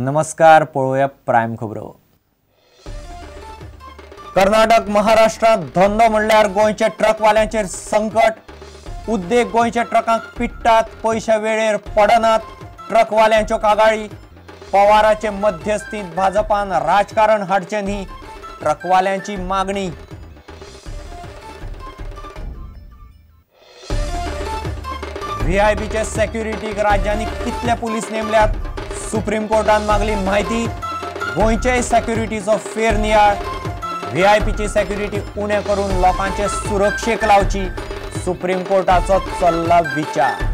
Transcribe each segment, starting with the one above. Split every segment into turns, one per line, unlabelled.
नमस्कार, पळूया प्राइम खबरो। कर्नाटक महाराष्ट्रात धंदो म्हणल्यार गोंयच्या ट्रकवाल्यांचेर संकट। उद्देग गोंयच्या ट्रकांक पिट्टात, पैसे वेळेर पडनात। ट्रकवाल्यांच्यो कागाळी, पवाराचे मध्यस्थीत भाजपान राजकारण हाडचे न्ही, ट्रकवाल्यांची मागणी। व्हीआयपीचे सेक्युरिटीक राज्यांनी कितले पुलीस नेमल्यात, सुप्रीम कोर्टान मागली माहिती। गोंयचे सेक्युरिटीचो फेरनियाळ, व्हीआयपीची सेक्युरिटी उणे करून लोकांचे सुरक्षेक लावची, सुप्रीम कोर्टाचो चल्ला विचार।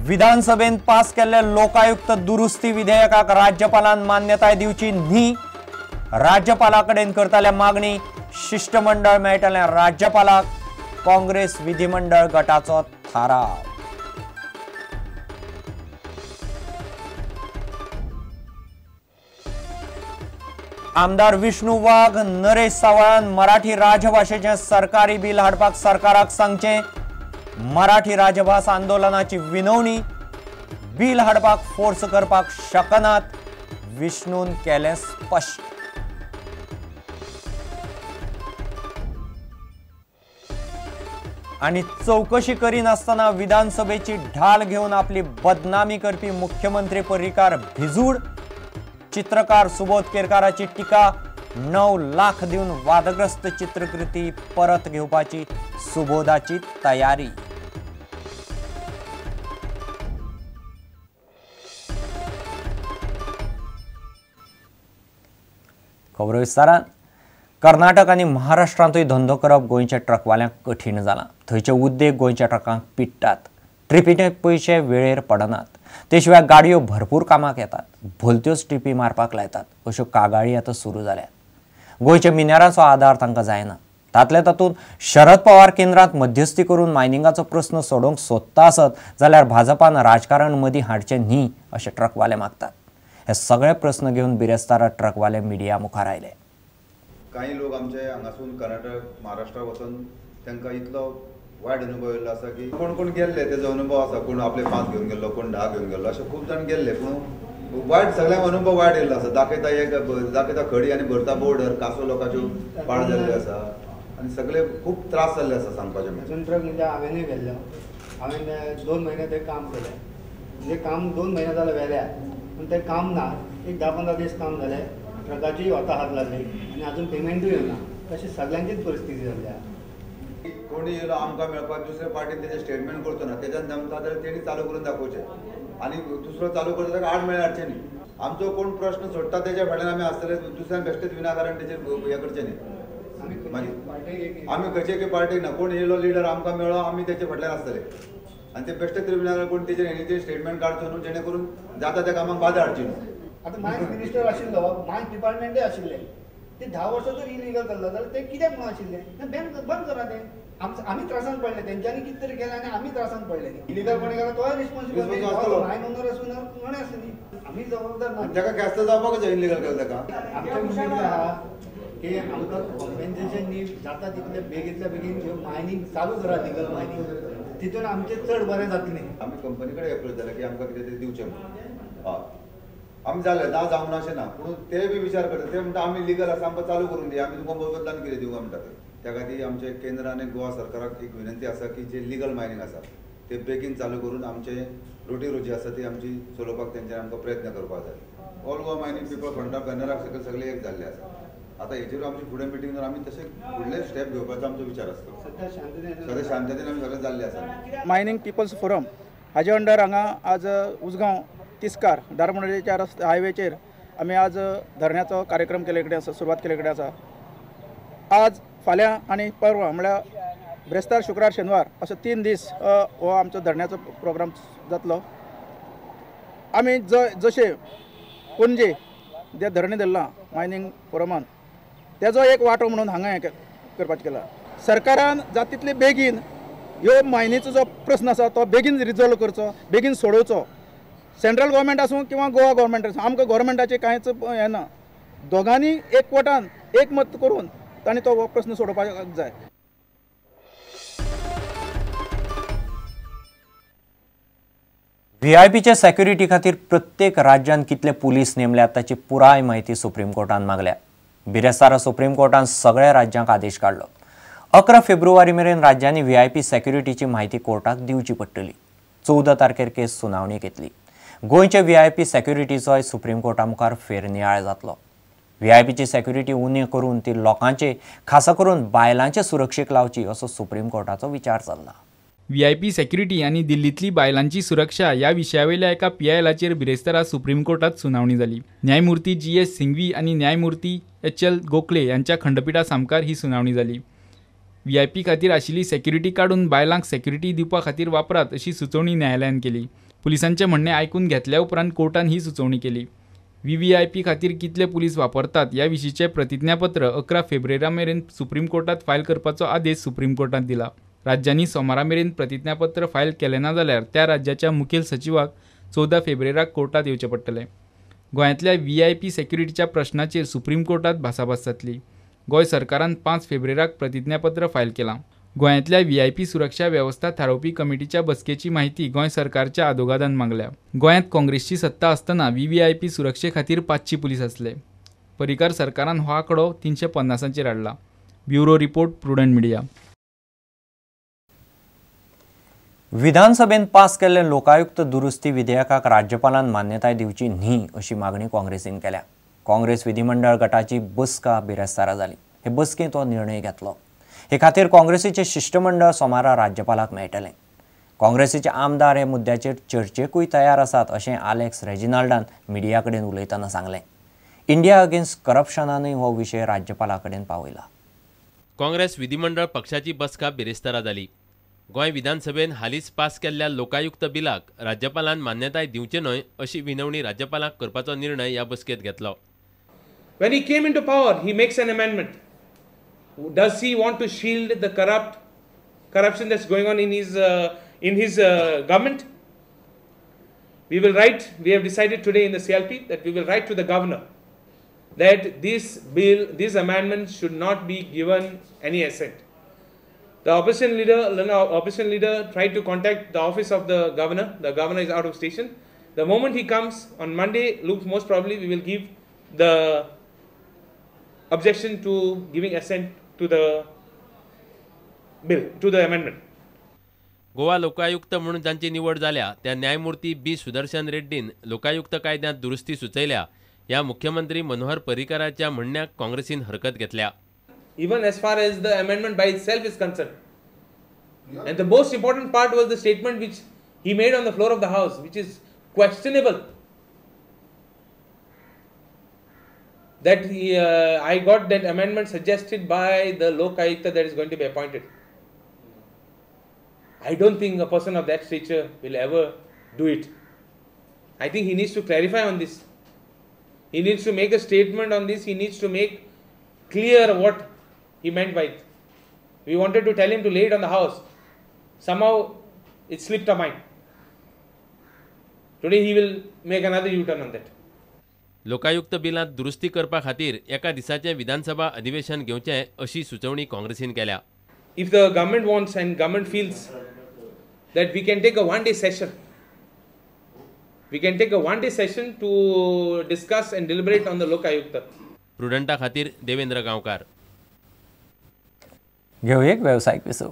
विधानसभेन पास केल्ले लोकायुक्त दुरुस्ती विधेयकाक राज्यपालान मान्यताय दिवची न्ही, राज्यपालाकडेन करतले मागणी। शिष्टमंडळ मेळटले राज्यपालाक, काँग्रेस विधिमंडळ गटाचो थाराव। आमदार विष्णू वाघ, नरेश सावळान मराठी राजभाषेचे सरकारी बिल हाडपाक सरकाराक सांगचे। मराठी राजभास आंदोलनाची विनवणी, बिल हाडपाक फोर्स करपाक शकनात, विष्णून केले स्पष्ट। आणि चौकशी करीनासतना विधानसभेची ढाल घेऊन आपली बदनामी करपी मुख्यमंत्री पर्रीकार भिजूड। चित्रकार सुबोध केरकाराची टीका, 9 लाख दिवन वादग्रस्त चित्रकृती परत घेवपाची सुबोधाची तयारी। खबर विस्तारान। कर्नाटक आणि महाराष्ट्रांतूय धंदो करप गोंयच्या ट्रकवाल्यांक कठीण जाला। थंयचे उद्देग गोंयच्या ट्रकांक पिट्टात, ट्रिपीचे पैसे वेळेर पडनात, ते शिवाय गाडयो भरपूर कामाक येतात, भलत्योच ट्रिपी मारपाक लायतात, अश्यो कागाळी आतां सुरू जाल्यात। गोंयच्या मिनेराचो आधार तांकां जायना। तातले तातूंत शरद पवार केंद्रांत मध्यस्थी करून मायनिंगाचो प्रस्न सोडोवंक सोदता आसत जाल्यार भाजपान राजकारण मदीं हाडचें न्ही अशें ट्रकवाले मागतात। हे सगळे प्रस्न घेवन बिरेस्तारा ट्रकवाले मिडिया मुखार आयले।
काही लोक आमचे हांगासून कर्नाटक महाराष्ट्रा वचून तांकां इतलो वायट अनुभव येयल्लो आसा की कोण कोण गेल्ले तेजो अनुभव आसा, कोण आपले 5 घेवन गेल्लो, कोण 10 घेवन गेल्लो, अशे खूब जाण गेल्ले, पूण वायट सगळ्यांक अनुभव वायट येयल्लो आसा। दाखयता खडी आनी भरता बोर्डर, कासो लोकांच्यो पाड जाल्ल्यो आसा आनी सगळे खूब त्रास जाल्ले आसा सांगपाचें म्हणजे।
ट्रक म्हणजे हांवेंनूय गेल्लो, हांवें 2 म्हयने थंय काम केलें, म्हणजे काम 2 म्हयने जाले वेल्या, पूण तें काम ना, एक 10-15 दीस काम जालें, ट्रकाची वता हात लागली आनी अजून पेमेंटूय येना, तशी सगळ्यांचीच परिस्थिती जाल्ली आसा।
कोणी येयलो आमकां मेळपाक दुसऱ्या पार्टीन तेजें स्टेटमेंट करचो ना, तेज्यान जमता जाल्यार तेणी चालू करून दाखोवचें आनी दुसरो चालू करता ताका 8 म्हयने हाडचे न्ही। आमचो कोण प्रश्न सोडटा तेज्या फाटल्यान आमी आसतले, दुसऱ्यान बेश्टेच विनाकारण तेजेर हें करचें न्ही। आमी खंयचे पार्टी ना, कोण येयलो लिडर आमकां मेळ्ळो आमी तेचे फाटल्यान आसतले आनी ते बेश्टेच विनाकारण कोण तेजेर हेणीचे स्टेटमेंट काडचो न्हू, जेणे करून जाता त्या कामाक बाधा हाडची न्हू।
आतां मायन्स मिनिस्टर आशिल्लो, मायन्स डिपार्टमेंटूय आशिल्ले, ते 10 वर्सां जर इलिगल चल्ला जाल्यार ते कित्याक म्हणून आशिल्ले, बंद करा ते। आमी त्रासान पडले, तेंच्यांनी कितें तरी केलें आनी आमी त्रासान पडले न्ही। इलिगल कोणी केला तोय रिस्पॉन्सिबल, मायन ओनर आसूं ना कोणें आसूं न्ही, आमी जबाबदार ना।
ताका कॅस्ट जावपाक जाय इलिगल केलें ताका।
आमच्या विशयन आहा की आमकां कॉम्पेन्सेशन न्ही जाता तितले बेगींतल्या बेगीन मायनिंग चालू करा, लिगल मायनिंग, तितून आमचें चड बरें जातलें।
आमी कंपनी कडेन एप्रोच जालें की आमकां कितें तरी दिवचें म्हणून। हय आमी जालें ना जावंक ना अशें ना, पूण ते बी विचार करता, ते म्हणटा आमी लिगल आसा आमकां चालू करून दिया, आमी तुमकां बदलान कितें दिवं म्हणटा ते। त्या खातीर आमचे केंद्र आनी गोवा सरकाराक एक विनंती आसा की जे लिगल मायनिंग आसा ते बेगीन चालू करून आमचे रोटी रोजी आसा ती आमची चलोवपाक तेंच्यानी आमकां प्रयत्न करपाक जाय। All Goa mining people front of बॅनराक सकयल सगळे एक जाल्ले आसा। आतां हेचेर आमची फुडें मिटींग आमी तशे फुडले स्टेप घेवपाचो आमचो विचार आसता। सद्या शांततेन आमी सगळे जाल्ले आसा।
मायनिंग पिपल्स फोरम हाजे अंडर हांगा आज उसगांव तिस्कार दारमोंडेच्या हायवेचेर आमी आज धरण्याचो कार्यक्रम केले कडेन आसा, सुरवात केले कडेन आसा। आज फाल्यां आनी परवा म्हळ्यार ब्रेस्तार, शुक्रार, शेनवार अशे 3 दीस हो आमचो धरण्याचो प्रोग्राम जातलो। आमी जशे पणजे जे धरणे धरला मायनिंग फोरमान, तेजो एक वांटो म्हणून हांगा हें करपाचें केला। सरकारान जाता तितले बेगीन ह्यो मायनीचो जो प्रस्न आसा तो बेगीन रिजॉल्व करचो, बेगीन सोडोवचो। सेंट्रल गव्हर्मेंट आसूं किंवा गोवा गव्हर्मेंट आसूं, आमकां गव्हर्मेंटाचें कांयच हें ना, दोगांनी एकवटान एकमत करून तांणी तो प्रस्न सोडोवपाक जाय।
व्हीआयपीच्या सेक्युरिटी खातीर प्रत्येक राज्यान कितले पुलीस नेमल्यात ताची पुराय माहिती सुप्रीम कोर्टान मागल्या। बिरेस्तारा सुप्रीम कोर्टान सगळ्या राज्यांक आदेश काढलो। 11 फेब्रुवारी मेरेन राज्यांनी व्हीआयपी सेक्युरिटीची माहिती कोर्टाक दिवची पडटली। 14 तारखेर केस सुनावणेक येतली। गोंयचे व्हीआयपी सेक्युरिटीचोय सुप्रीम कोर्टा मुखार फेरनियाळ जातलो। व्हीआयपीची सेक्युरिटी उणी करून ती लोकांचे, खास करून बायलांचे सुरक्षेक लावची असो सुप्रीम कोर्टाचो विचार चल्ला।
व्हीआयपी सेक्युरिटी आणि दिल्लीतली बायलांची सुरक्षा या विशयावयल्या एका पीआयएलाचेर बिरेस्तारा सुप्रीम कोर्टात सुनावणी जाली। न्यायमूर्ती जी.एस. सिंघवी आणि न्यायमूर्ती एच.एल. गोखले यांच्या खंडपीठा सामकार ही सुनावणी जाली। व्हीआयपी खातीर आशिल्ली सेक्युरिटी काडून बायलांक सेक्युरिटी दिवपा खातीर वापरात अशी सुचोवणी न्यायालयान केली। पुलिसांचे म्हणणे आयकून घेतल्या उपरांत कोर्टान ही सुचोवणी केली। व्हीआयपी खातीर कितले पुलीस वापरतात या विशींचे प्रतिज्ञापत्र 11 फेब्रुवारी मेरेन सुप्रीम कोर्टात फायल करपाचो आदेश सुप्रीम कोर्टान दिला। राज्यांनी सोमारा मेरेन प्रतिज्ञापत्र फायल केले ना जाल्यार त्या राज्याच्या मुखेल सचिवाक 14 फेब्रुवारीक कोर्टात येवचे पडटले। गोंयांतल्या व्हीआयपी सेक्युरिटीच्या प्रश्नाचेर सुप्रीम कोर्टात भासाभास जातली। गोंय सरकारान 5 फेब्रुवारीक प्रतिज्ञापत्र फायल केलां। गोंयांतल्या व्हीआयपी सुरक्षा वेवस्था थारावपी कमिटीच्या बसकेची माहिती गोंय सरकारच्या आदोगादान मागल्या। गोंयांत काँग्रेसची सत्ता आसतना व्हीआयपी सुरक्षे खातीर 500 पुलीस आसले। पर्रीकार सरकारान हो आंकडो 350चेर हाडला। Bureau report prudent media.
विधानसभेन पास केल्ले लोकायुक्त दुरुस्ती विधेयकाक राज्यपालान मान्यताय दिवची न्ही अशी मागणी काँग्रेसीन केल्या। काँग्रेस विधिमंडळ गटाची बसका बिरेस्तारा जाली। हे बसकेंत तो निर्णय घेतलो। हे खातीर काँग्रेसीचे शिष्टमंडळ सोमारा राज्यपालाक मेळटले। काँग्रेसीचे आमदार हे मुद्द्याचेर चर्चेकूय तयार आसात अशें आलेक्स रेजिनाल्डान मिडिया कडेन उलयतना सांगलें। इंडिया अगेन्स्ट करप्शनानूय हो विशय राज्यपाला कडेन पावयला।
काँग्रेस विधिमंडळ पक्षाची बसका बिरेस्तारा जाली। गोंय विधानसभेन हालींच पास केल्ल्या लोकायुक्त बिलाक राज्यपालान मान्यताय दिवचे न्हय अशी विनवणी राज्यपालाक करपाचो निर्णय ह्या बसकेंत घेतलो।
When he came into power, he makes an amendment. Does he want to shield the corruption that's going on in his government? We have decided today in the CLP that we will write to the governor that this amendment should not be given any assent. The opposition leader tried to contact the office of the governor. The governor is out of station. The moment he comes on Monday, most probably we will give the objection to giving assent to the bill, to the amendment.
Goa लोकायुक्त म्हणून जांची निवड जाल्या त्या न्यायमूर्ती बी सुदर्शन रेड्डीन लोकायुक्त कायद्यांत दुरुस्ती सुचयल्या ह्या मुख्यमंत्री मनोहर पर्रीकाराच्या म्हणण्याक काँग्रेसीन हरकत घेतल्या।
Even as far as the amendment by itself is concerned. And the most important part was the statement which he made on the floor of the House, which is questionable. That I got that amendment suggested by the Lokayukta that is going to be appointed. I don't think a person of that stature will ever do it. I think he needs to clarify on this. He needs to make a statement on this. He needs to make clear what he meant by it. We wanted to tell him to lay it on the House. Somehow it slipped our mind. Today he will make another U-turn on that.
लोकायुक्त बिलांत दुरुस्ती करपा खातीर एका दिसाचें विधानसभा अधिवेशन घेवचें अशी सुचोवणी काँग्रेसीन केल्या।
If the government wants and government feels that we can take a one-day session, we can take a one-day session to discuss and deliberate on the Lokayukta.
प्रुडंटा खातीर देवेंद्र गांवकार।
घेऊ एक व्यावसायिक विसव।